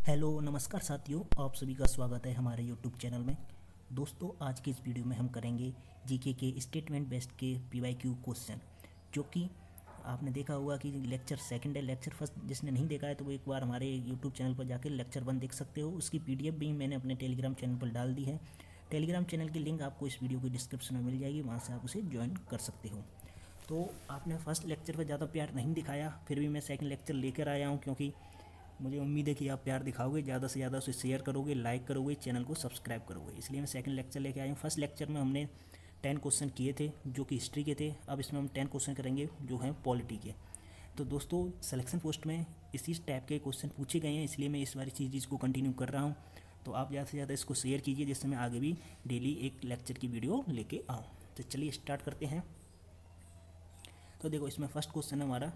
Hello नमस्कार साथियों, आप सभी का स्वागत है हमारे यूट्यूब चैनल में। दोस्तों, आज के इस वीडियो में हम करेंगे जीके के स्टेटमेंट बेस्ड के पीवाईक्यू क्वेश्चन, जो कि आपने देखा होगा कि लेक्चर सेकंड है। लेक्चर फर्स्ट जिसने नहीं देखा है तो वो एक बार हमारे यूट्यूब चैनल पर जाकर लेक्चर 1 देख सकते हो। उसकी पीडीएफ भी मैंने अपने टेलीग्राम चैनल पर डाल दी है। टेलीग्राम चैनल की लिंक आपको इस वीडियो के डिस्क्रिप्शन में मिल जाएगी, वहाँ से आप उसे ज्वाइन कर सकते हो। तो आपने फर्स्ट लेक्चर पर ज़्यादा प्यार नहीं दिखाया, फिर भी मैं सेकंड लेक्चर लेकर आया हूँ, क्योंकि मुझे उम्मीद है कि आप प्यार दिखाओगे, ज़्यादा से ज़्यादा उसे शेयर करोगे, लाइक करोगे, चैनल को सब्सक्राइब करोगे। इसलिए मैं सेकंड लेक्चर लेके आया हूँ। फर्स्ट लेक्चर में हमने 10 क्वेश्चन किए थे जो कि हिस्ट्री के थे। अब इसमें हम 10 क्वेश्चन करेंगे जो हैं पॉलिटी के। तो दोस्तों, सिलेक्शन पोस्ट में इसी टाइप के क्वेश्चन पूछे गए हैं, इसलिए मैं इस बार चीज़ को कंटिन्यू कर रहा हूँ। तो आप ज़्यादा से ज़्यादा इसको शेयर कीजिए, जिससे मैं आगे भी डेली एक लेक्चर की वीडियो लेके आऊँ। तो चलिए स्टार्ट करते हैं। तो देखो, इसमें फर्स्ट क्वेश्चन है हमारा।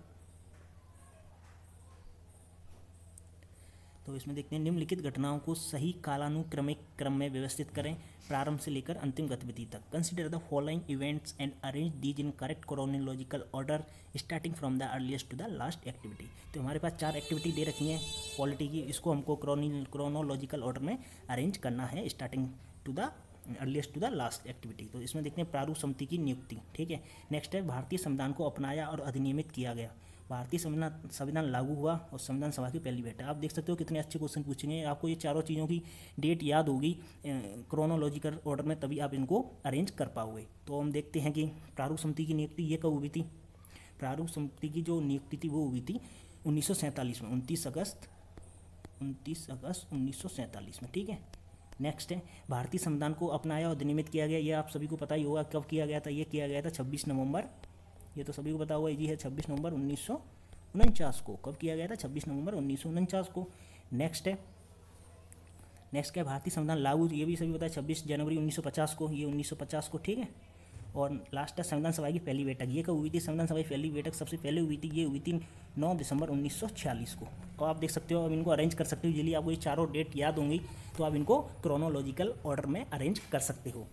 तो इसमें देखते हैं, निम्नलिखित घटनाओं को सही कालानुक्रमिक क्रम में व्यवस्थित करें, प्रारंभ से लेकर अंतिम गतिविधि तक। Consider the following events and arrange these in correct chronological order starting from the earliest to the last activity. तो हमारे पास 4 एक्टिविटी दे रखी हैं पॉलिटी की, इसको हमको क्रोनोलॉजिकल ऑर्डर में अरेंज करना है, starting to the earliest to the last activity. तो इसमें देखते हैं प्रारूप समिति की नियुक्ति, ठीक है। नेक्स्ट है, भारतीय संविधान को अपनाया और अधिनियमित किया गया। भारतीय संविधान लागू हुआ और संविधान सभा की पहली बैठक। आप देख सकते हो कितने अच्छे क्वेश्चन पूछेंगे। आपको ये चारों चीज़ों की डेट याद होगी क्रोनोलॉजिकल ऑर्डर में, तभी आप इनको अरेंज कर पाओगे। तो हम देखते हैं कि प्रारूप समिति की नियुक्ति ये कब हुई थी। प्रारूप समिति की जो नियुक्ति थी वो हुई थी 1947 में, 29 अगस्त 1947 में, ठीक है। नेक्स्ट है, भारतीय संविधान को अपनाया और अधिनियमित किया गया। ये आप सभी को पता ही होगा कब किया गया था। ये किया गया था 26 नवंबर, ये तो सभी को पता होगा, ये है 26 नवंबर 1949 को। कब किया गया था? 26 नवंबर 1949 को। नेक्स्ट है, भारतीय संविधान लागू, ये भी सभी पता है, 26 जनवरी 1950 को, ये 1950 को, ठीक है। और लास्ट है, संविधान सभा की पहली बैठक। ये कब हुई थी? संविधान सभा की पहली बैठक सबसे पहले हुई थी, ये हुई थी 9 दिसंबर 1946 को। तो आप देख सकते हो, अब इनको अरेंज कर सकते हो इजीली। आपको ये चारों डेट याद होंगी तो आप इनको क्रोनोलॉजिकल ऑर्डर में अरेंज कर सकते हो।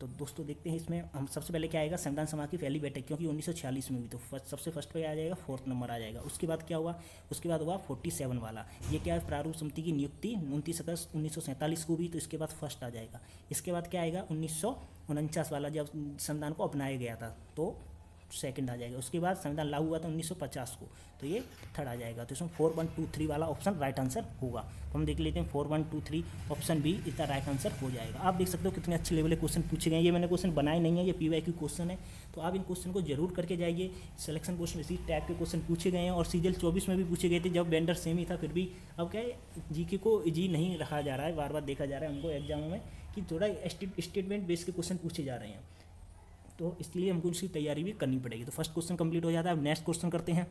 तो दोस्तों देखते हैं, इसमें हम सबसे पहले क्या आएगा, संविधान सभा की पहली बैठक, क्योंकि 1946 में हुई, तो सबसे फर्स्ट पे आ जाएगा, 4th नंबर आ जाएगा। उसके बाद क्या हुआ? उसके बाद हुआ 47 वाला, ये क्या है, प्रारूप समिति की नियुक्ति 29 अगस्त 1947 को भी, तो इसके बाद फर्स्ट आ जाएगा। इसके बाद क्या आएगा, 1949 वाला, जब संविधान को अपनाया गया था, तो सेकंड आ जाएगा। उसके बाद संविधान लागू हुआ था 1950 को, तो ये थर्ड आ जाएगा। तो इसमें 4, 1, 2, 3 वाला ऑप्शन राइट आंसर होगा। तो हम देख लेते हैं, 4, 1, 2, 3 ऑप्शन बी इसका राइट आंसर हो जाएगा। आप देख सकते हो कितने अच्छे लेवल के क्वेश्चन पूछे गए। ये मैंने क्वेश्चन बनाए नहीं है, ये पीवाईक्यू क्वेश्चन है, तो आप इन क्वेश्चन को जरूर करके जाइए। सिलेक्शन पोस्ट में इसी टाइप के क्वेश्चन पूछे गए हैं, और सीजल 24 में भी पूछे गए थे, जब वेंडर सेम ही था। फिर भी अब क्या है, जीके को इजी नहीं रखा जा रहा है, बार बार देखा जा रहा है हमको एग्जामों में कि थोड़ा स्टेटमेंट बेस्ड के क्वेश्चन पूछे जा रहे हैं, तो इसलिए हमको उसकी तैयारी भी करनी पड़ेगी। तो फर्स्ट क्वेश्चन कंप्लीट हो जाता है। अब नेक्स्ट क्वेश्चन करते हैं।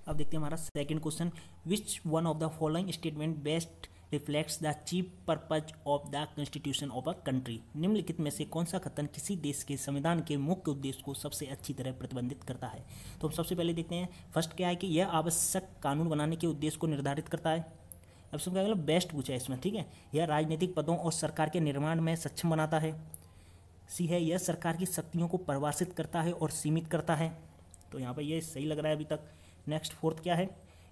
अब देखते हैं हमारा second question, which one of the following statement best reflects the chief purpose of the constitution of a country. निम्नलिखित में से कौन सा कथन किसी देश के संविधान के मुख्य उद्देश्य को सबसे अच्छी तरह प्रतिबंधित करता है। तो हम सबसे पहले देखते हैं, फर्स्ट क्या है कि यह आवश्यक कानून बनाने के उद्देश्य को निर्धारित करता है। अब क्या मतलब बेस्ट पूछा है इसमें, ठीक है। यह राजनीतिक पदों और सरकार के निर्माण में सक्षम बनाता है। सी है, यह सरकार की शक्तियों को परिभाषित करता है और सीमित करता है। तो यहाँ पर यह सही लग रहा है अभी तक। नेक्स्ट फोर्थ क्या है,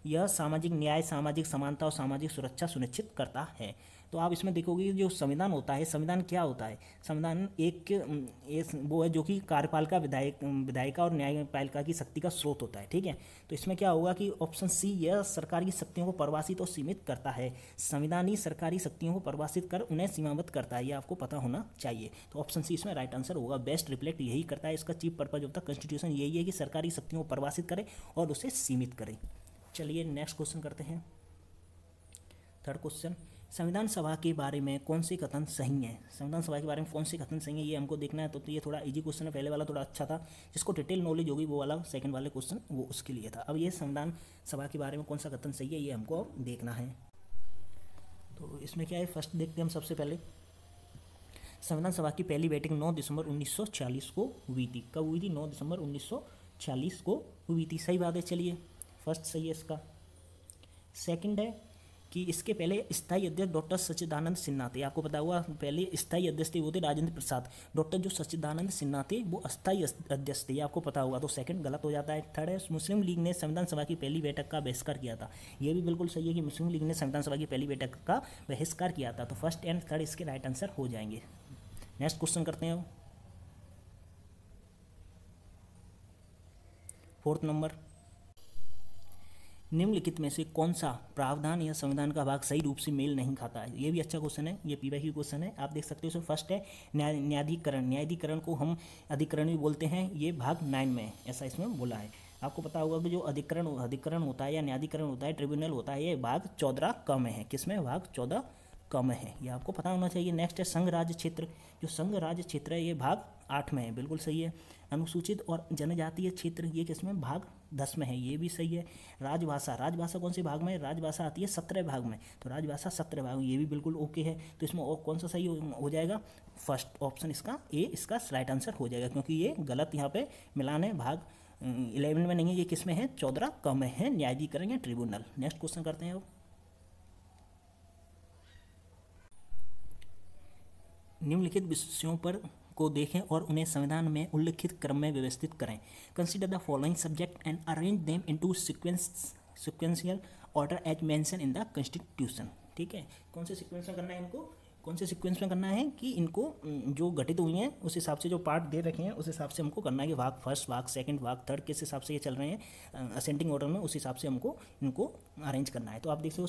यह सामाजिक न्याय, सामाजिक समानता और सामाजिक सुरक्षा सुनिश्चित करता है। तो आप इसमें देखोगे जो संविधान होता है, संविधान क्या होता है, संविधान एक वो है जो कि कार्यपालिका, विधायिका और न्यायपालिका की शक्ति का स्रोत होता है, ठीक है। तो इसमें क्या होगा कि ऑप्शन सी, यह सरकार की शक्तियों को परिभाषित और सीमित करता है। संविधान ही सरकारी शक्तियों को परिभाषित कर उन्हें सीमाबद्ध करता है, ये आपको पता होना चाहिए। तो ऑप्शन सी इसमें राइट आंसर होगा। बेस्ट रिफ्लेक्ट यही करता है, इसका chief purpose of the constitution यही है कि सरकारी शक्तियों को परिभाषित करे और उसे सीमित करे। चलिए नेक्स्ट क्वेश्चन करते हैं। थर्ड क्वेश्चन, संविधान सभा के बारे में कौन से कथन सही हैं। संविधान सभा के बारे में कौन से कथन सही हैं, ये हमको देखना है। तो ये थोड़ा इजी क्वेश्चन है, पहले वाला थोड़ा अच्छा था, जिसको डिटेल नॉलेज होगी वो वाला सेकंड वाले क्वेश्चन वो उसके लिए था। अब ये संविधान सभा के बारे में कौन सा कथन सही है, ये हमको देखना है। तो इसमें क्या है, फर्स्ट देखते हैं हम सबसे पहले, संविधान सभा की पहली बैठक 9 दिसंबर 1946 को हुई थी। कब हुई थी? 9 दिसंबर 1946 को हुई थी। सही बात है, चलिए फर्स्ट सही है इसका। सेकंड है, कि इसके पहले स्थायी अध्यक्ष डॉक्टर सच्चिदानंद सिन्हा थे। आपको पता होगा पहले स्थायी अध्यक्ष थे वो थे राजेंद्र प्रसाद। डॉक्टर जो सच्चिदानंद सिन्हा थे वो अस्थायी अध्यक्ष थे, आपको पता होगा। तो सेकंड गलत हो जाता है। थर्ड है मुस्लिम लीग ने संविधान सभा की पहली बैठक का बहिष्कार किया था। ये भी बिल्कुल सही है कि मुस्लिम लीग ने संविधान सभा की पहली बैठक का बहिष्कार किया था। तो फर्स्ट एंड थर्ड इसके राइट आंसर हो जाएंगे। नेक्स्ट क्वेश्चन करते हैं। फोर्थ नंबर, निम्नलिखित में से कौन सा प्रावधान या संविधान का भाग सही रूप से मेल नहीं खाता है? ये भी अच्छा क्वेश्चन है, ये पीवाईक्यू क्वेश्चन है, आप देख सकते हो। इसमें फर्स्ट है न्यायाधिकरण। न्यायाधिकरण को हम अधिकरण भी बोलते हैं, ये भाग 9 में है, ऐसा इसमें बोला है। आपको पता होगा कि जो अधिकरण होता है या न्यायाधिकरण होता है, ट्रिब्यूनल होता है, ये भाग 14 क में है। किसमें? भाग 14 क में है, ये आपको पता होना चाहिए। नेक्स्ट है संघ राज्य क्षेत्र। जो संघ राज्य क्षेत्र है ये भाग 8 में है, बिल्कुल सही है। अनुसूचित और जनजातीय क्षेत्र ये किसमें? भाग 10 में है, ये भी सही है। राजभाषा, राजभाषा कौन से भाग में है? राजभाषा आती है 17 भाग में, तो राजभाषा 17 भाग में, ये भी बिल्कुल ओके है। तो इसमें और कौन सा सही हो जाएगा? फर्स्ट ऑप्शन इसका ए इसका राइट आंसर हो जाएगा, क्योंकि ये गलत यहाँ पे मिलान है, भाग 11 में नहीं है, ये किस में है? 14 क में है, न्यायाधिकरण या ट्रिब्यूनल। नेक्स्ट क्वेश्चन करते हैं अब। निम्नलिखित विषयों पर को देखें और उन्हें संविधान में उल्लिखित क्रम में व्यवस्थित करें। Consider the following subject and arrange them into sequential order as mention in the constitution. ठीक है, कौन से सीक्वेंस में करना है इनको? कौन से सीक्वेंस में करना है कि इनको जो घटित हुई हैं उस हिसाब से, जो पार्ट दे रखे हैं उस हिसाब से हमको करना है कि भाग फर्स्ट, भाग सेकंड, भाग थर्ड किस हिसाब से ये चल रहे हैं असेंडिंग ऑर्डर में, उस हिसाब से हमको इनको अरेंज करना है। तो आप देख सकते हो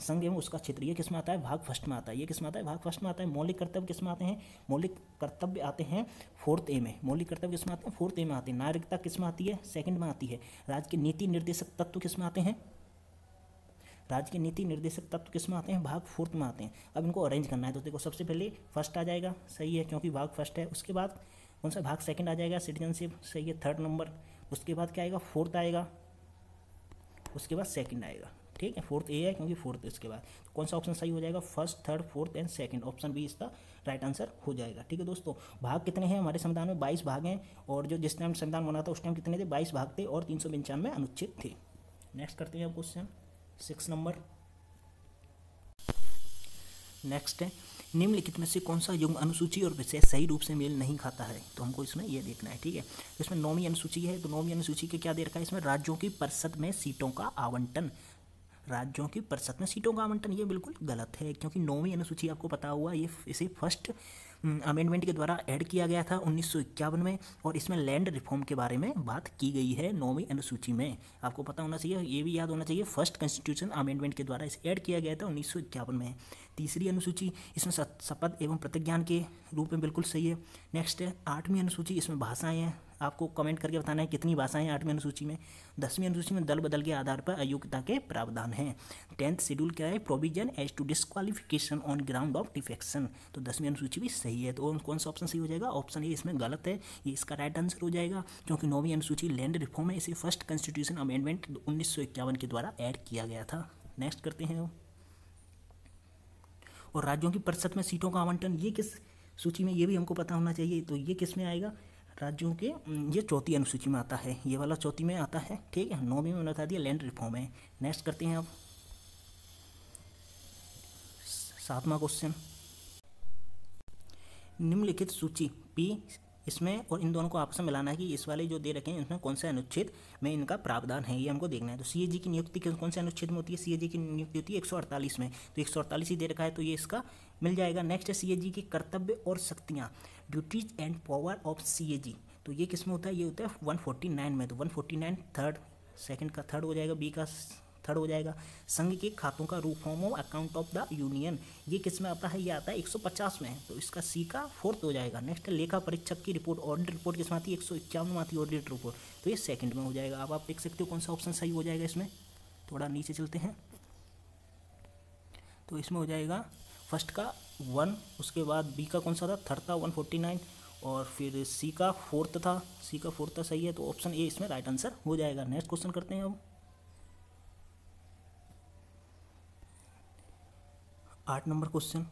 संघ एवं उसका क्षेत्र ये किस में आता है? भाग फर्स्ट में आता है। ये किस में आता है? भाग फर्स्ट में आता है। मौलिक कर्तव्य किस में आते हैं? मौलिक कर्तव्य आते हैं 4th ए में। मौलिक कर्तव्य किस में आते हैं? 4th ए में आते हैं। नागरिकता किस में आती है? सेकंड में आती है। राज्य के नीति निर्देशक तत्व किस में आते हैं? राज्य के नीति निर्देशक तत्व किस में आते हैं? भाग 4th में आते हैं। अब इनको अरेंज करना है, तो देखो सबसे पहले फर्स्ट आ जाएगा, सही है क्योंकि भाग फर्स्ट है। उसके बाद कौन सा? भाग सेकंड आ जाएगा, सिटीजनशिप, सही है, 3rd नंबर। उसके बाद क्या आएगा? 4th आएगा, उसके बाद सेकंड आएगा। ठीक है, 4th ए है क्योंकि 4th इसके बाद। तो कौन सा ऑप्शन सही हो जाएगा? First, third, 4th and second. Option B इसका राइट आंसर हो जाएगा। ठीक है दोस्तों, भाग कितने हैं हमारे संविधान में? 22 भाग हैं, और जो जिस टाइम संविधान बना था उस टाइम कितने थे? 22 भाग थे और 395 अनुच्छेद थे। नेक्स्ट करते हैं अब क्वेश्चन 6 नंबर। नेक्स्ट है, निम्नलिखित में से कौन सा युग्म अनुसूची और विषय सही रूप से मेल नहीं खाता है? तो हमको इसमें ये देखना है। ठीक है, तो इसमें 9वीं अनुसूची है। तो 9वीं अनुसूची के क्या दे रखा है? इसमें राज्यों की परिषद में सीटों का आवंटन। राज्यों की परिषद में सीटों का आवंटन, ये बिल्कुल गलत है, क्योंकि 9वीं अनुसूची आपको पता हुआ ये इसे फर्स्ट अमेंडमेंट के द्वारा ऐड किया गया था 1951 में, और इसमें लैंड रिफॉर्म के बारे में बात की गई है 9वीं अनुसूची में। आपको पता होना चाहिए, ये भी याद होना चाहिए, फर्स्ट कॉन्स्टिट्यूशन अमेंडमेंट के द्वारा इसे ऐड किया गया था 1951 में। तीसरी अनुसूची इसमें शपथ एवं प्रतिज्ञान के रूप में बिल्कुल सही है। नेक्स्ट है 8वीं अनुसूची, इसमें भाषाएं हैं। आपको कमेंट करके बताना है कितनी भाषाएं हैं 8वीं अनुसूची में। 10वीं अनुसूची में दल बदल के आधार पर अयोग्यता के प्रावधान हैं। 10th शेड्यूल क्या है? Provision as to disqualification on ground of defection. तो 10वीं अनुसूची भी सही है। तो कौन सा ऑप्शन सही हो जाएगा? ऑप्शन ए इसमें गलत है, ये इसका राइट आंसर हो जाएगा, क्योंकि 9वीं अनुसूची लैंड रिफॉर्म है, इसे फर्स्ट कॉन्स्टिट्यूशन अमेंडमेंट 1951 के द्वारा ऐड किया गया था। नेक्स्ट करते हैं। और राज्यों की परिषद में सीटों का आवंटन, ये किस सूची में? ये भी हमको पता होना चाहिए। तो ये किस में आएगा? राज्यों के, ये 4वीं अनुसूची में आता है, ये वाला 4वीं में आता है। ठीक है, 9वीं में बता दिया लैंड रिफॉर्म है। नेक्स्ट करते हैं अब 7वां क्वेश्चन। निम्नलिखित सूची पी, इसमें और इन दोनों को आपस में मिलाना है कि इस वाले जो दे रखे हैं इसमें कौन सा अनुच्छेद में इनका प्रावधान है, ये हमको देखना है। तो सीएजी की नियुक्ति कौन से अनुच्छेद में होती है? सीएजी की नियुक्ति होती है 148 में, तो 148 ही दे रखा है, तो ये इसका मिल जाएगा। नेक्स्ट है सीएजी की कर्तव्य और शक्तियाँ, duties and power of CAG, तो ये किस में होता है? ये होता है 149 में। तो 149 थर्ड, सेकंड का थर्ड हो जाएगा, बी का थर्ड हो जाएगा। संघ के खातों का रूफॉर्म of account of the union, ये किस में आता है? ये आता है 150 में, तो इसका सी का 4th हो जाएगा। नेक्स्ट लेखा परीक्षक की रिपोर्ट, ऑडिट रिपोर्ट किस में आती है? 151 में आती है ऑडिट रिपोर्ट, तो ये सेकंड में हो जाएगा। अब आप देख सकते हो कौन सा ऑप्शन सही हो जाएगा इसमें। थोड़ा नीचे चलते हैं, तो इसमें हो जाएगा फर्स्ट का 1, उसके बाद बी का कौन सा था? थर्ड था 149, और फिर सी का 4th था, सी का 4th था, सही है। तो ऑप्शन ए इसमें राइट आंसर हो जाएगा। नेक्स्ट क्वेश्चन करते हैं अब 8 नंबर क्वेश्चन।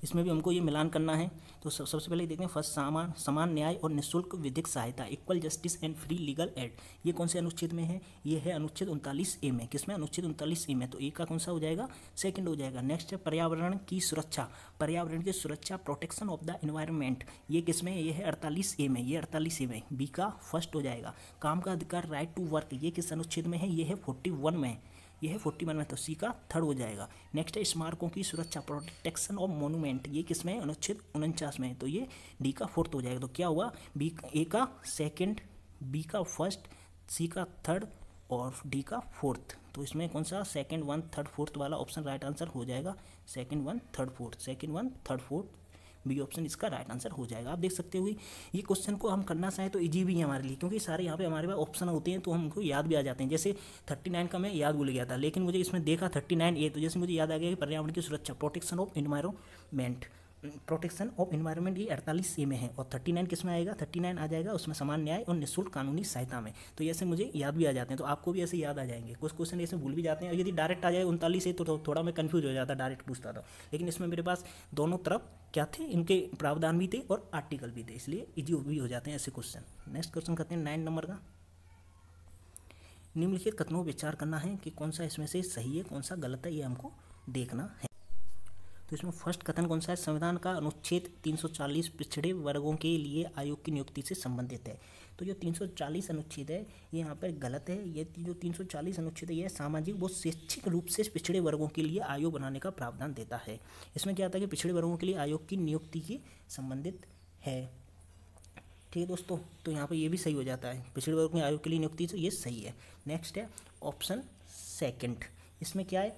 इसमें भी हमको ये मिलान करना है। तो सबसे पहले देखते हैं फर्स्ट, समान न्याय और निःशुल्क विधिक सहायता, equal justice and free legal aid. ये कौन से अनुच्छेद में है? ये है अनुच्छेद 39A में। किसमें? अनुच्छेद 39A में। तो ए का कौन सा हो जाएगा? सेकंड हो जाएगा। नेक्स्ट है पर्यावरण की सुरक्षा, पर्यावरण की सुरक्षा, प्रोटेक्शन ऑफ द एनवायरनमेंट। ये किसमें? ये है 48A में। ये 48A में बी का फर्स्ट हो जाएगा। काम का अधिकार, राइट टू वर्क, ये किस अनुच्छेद में है? ये है 41 में। ये है 41 में, तो सी का थर्ड हो जाएगा। नेक्स्ट है स्मारकों की सुरक्षा, प्रोटेक्शन ऑफ मोन्यूमेंट, ये किसमें है? अनुच्छेद 49 में। तो ये डी का फोर्थ हो जाएगा। तो क्या हुआ? बी, ए का सेकंड, बी का फर्स्ट, सी का थर्ड और डी का फोर्थ। तो इसमें कौन सा? सेकंड, वन, थर्ड, फोर्थ वाला ऑप्शन राइट आंसर हो जाएगा। Second one third fourth, second one third fourth, B option इसका राइट आंसर हो जाएगा। आप देख सकते हो ये क्वेश्चन को हम करना चाहें तो इजी भी है हमारे लिए, क्योंकि सारे यहाँ पे हमारे पास ऑप्शन होते हैं तो हमको याद भी आ जाते हैं। जैसे 39 का मैं याद भूल गया था, लेकिन मुझे इसमें देखा 39A, तो जैसे मुझे याद आ गया कि पर्यावरण की सुरक्षा, protection of environment, protection of environment, ये 48A में है। और 39 किस में आएगा? 39 आ जाएगा उसमें समान न्याय और निःशुल्क कानूनी सहायता में। तो ऐसे मुझे याद भी आ जाते हैं, तो आपको भी ऐसे याद आ जाएंगे। कुछ क्वेश्चन ऐसे भूल भी जाते हैं, और यदि डायरेक्ट आ जाए 39 से तो थोड़ा मैं कन्फ्यूज हो जाता, डायरेक्ट पूछता था। लेकिन इसमें मेरे पास दोनों तरफ क्या थे? इनके प्रावधान भी थे और आर्टिकल भी थे, इसलिए इजी भी हो जाते हैं ऐसे क्वेश्चन। नेक्स्ट क्वेश्चन करते हैं 9 नंबर का। निम्नलिखित कथनों पर विचार करना है कि कौन सा इसमें से सही है, कौन सा गलत है, ये हमको देखना है। तो इसमें फर्स्ट कथन कौन सा है? संविधान का अनुच्छेद 340 पिछड़े वर्गों के लिए आयोग की नियुक्ति से संबंधित है। तो जो 340 अनुच्छेद है ये यहाँ पर गलत है। ये जो 340 अनुच्छेद है ये सामाजिक व शैक्षिक रूप से पिछड़े वर्गों के लिए आयोग बनाने का प्रावधान देता है। इसमें क्या आता है कि पिछड़े वर्गों के लिए आयोग की नियुक्ति की संबंधित है। ठीक है दोस्तों, तो यहाँ पर ये भी सही हो जाता है, पिछड़े वर्गों के आयोग के लिए नियुक्ति, तो ये सही है। नेक्स्ट है ऑप्शन सेकंड। इसमें क्या है?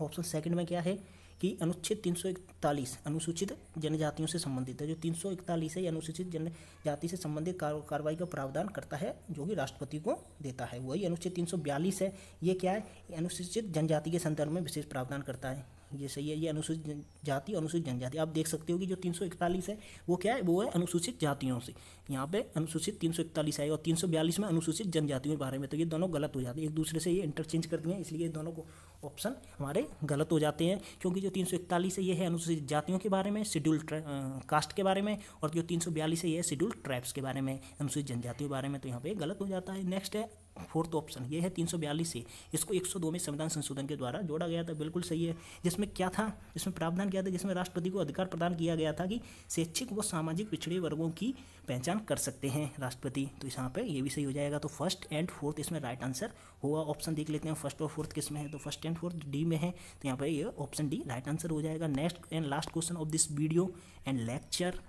ऑप्शन सेकंड में क्या है कि अनुच्छेद 341 अनुसूचित जनजातियों से संबंधित है। जो 341 है ये अनुसूचित जनजाति से संबंधित कार्रवाई का प्रावधान करता है, जो कि राष्ट्रपति को देता है। वही अनुच्छेद 342 है, ये क्या है? अनुसूचित जनजाति के संदर्भ में विशेष प्रावधान करता है। ये सही है। ये अनुसूचित जाति, अनुसूचित जनजाति, आप देख सकते हो कि जो 341 है वो क्या है? वो है अनुसूचित जातियों से। यहाँ पे अनुसूचित 341 है और 342 में अनुसूचित जनजातियों के बारे में। तो ये दोनों गलत हो जाते हैं, एक दूसरे से ये इंटरचेंज करती हैं, इसलिए ये दोनों को ऑप्शन हमारे गलत हो जाते हैं। क्योंकि जो 341 है ये है अनुसूचित जातियों के बारे में, शेड्यूल कास्ट के बारे में, और जो 342 है ये है शेड्यूल ट्राइब्स के बारे में, अनुसूचित जनजातियों के बारे में। तो यहाँ पे गलत हो जाता है। नेक्स्ट है फोर्थ ऑप्शन, ये है 342 से, इसको 102 में संविधान संशोधन के द्वारा जोड़ा गया था, बिल्कुल सही है। जिसमें क्या था? इसमें प्रावधान किया था, जिसमें राष्ट्रपति को अधिकार प्रदान किया गया था कि शैक्षिक व सामाजिक पिछड़े वर्गों की पहचान कर सकते हैं राष्ट्रपति। तो यहाँ पे ये भी सही हो जाएगा। तो फर्स्ट एंड फोर्थ इसमें राइट आंसर होगा। ऑप्शन देख लेते हैं, फर्स्ट और फोर्थ किस में है? तो फर्स्ट एंड फोर्थ डी में है, तो यहाँ पे ये ऑप्शन डी राइट आंसर हो जाएगा। Next and last question of this video and lecture.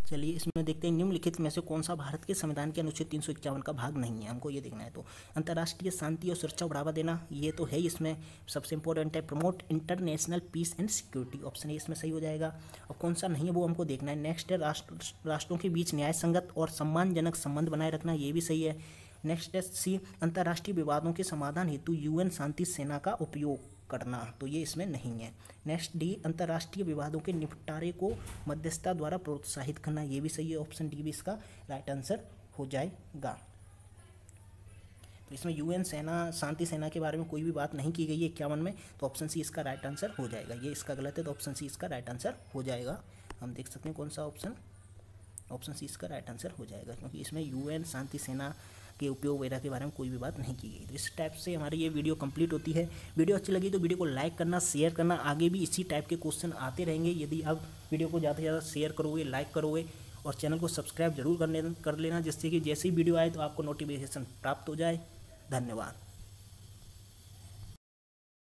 चलिए इसमें देखते हैं निम्नलिखित में से कौन सा भारत के संविधान के अनुच्छेद 351 का भाग नहीं है, हमको ये देखना है। तो अंतर्राष्ट्रीय शांति और सुरक्षा को बढ़ावा देना, ये तो है इसमें सबसे इंपॉर्टेंट है। Promote international peace and security, option A इसमें सही हो जाएगा। और कौन सा नहीं है वो हमको देखना है। नेक्स्ट है राष्ट्रों के बीच न्याय संगत और सम्मानजनक संबंध बनाए रखना, ये भी सही है। नेक्स्ट है सी, अंतर्राष्ट्रीय विवादों के समाधान हेतु UN शांति सेना का उपयोग करना, तो ये इसमें नहीं है। नेक्स्ट डी, अंतर्राष्ट्रीय विवादों के निपटारे को मध्यस्थता द्वारा प्रोत्साहित करना, ये भी सही है। ऑप्शन डी भी इसका राइट आंसर हो जाएगा। तो इसमें UN सेना, शांति सेना के बारे में कोई भी बात नहीं की गई है 51 में, तो ऑप्शन सी इसका राइट आंसर हो जाएगा। ये इसका गलत है, तो ऑप्शन सी इसका राइट आंसर हो जाएगा। हम देख सकते हैं कौन सा ऑप्शन, ऑप्शन सी इसका राइट आंसर हो जाएगा, क्योंकि इसमें UN शांति सेना के उपयोग वगैरह के बारे में कोई भी बात नहीं की गई। तो इस टाइप से हमारी ये वीडियो कंप्लीट होती है। वीडियो अच्छी लगी तो वीडियो को लाइक करना, शेयर करना, आगे भी इसी टाइप के क्वेश्चन आते रहेंगे। यदि आप वीडियो को ज़्यादा से ज़्यादा शेयर करोगे, लाइक करोगे और चैनल को सब्सक्राइब जरूर कर लेना, जिससे कि जैसे ही वीडियो आए तो आपको नोटिफिकेशन प्राप्त हो जाए। धन्यवाद।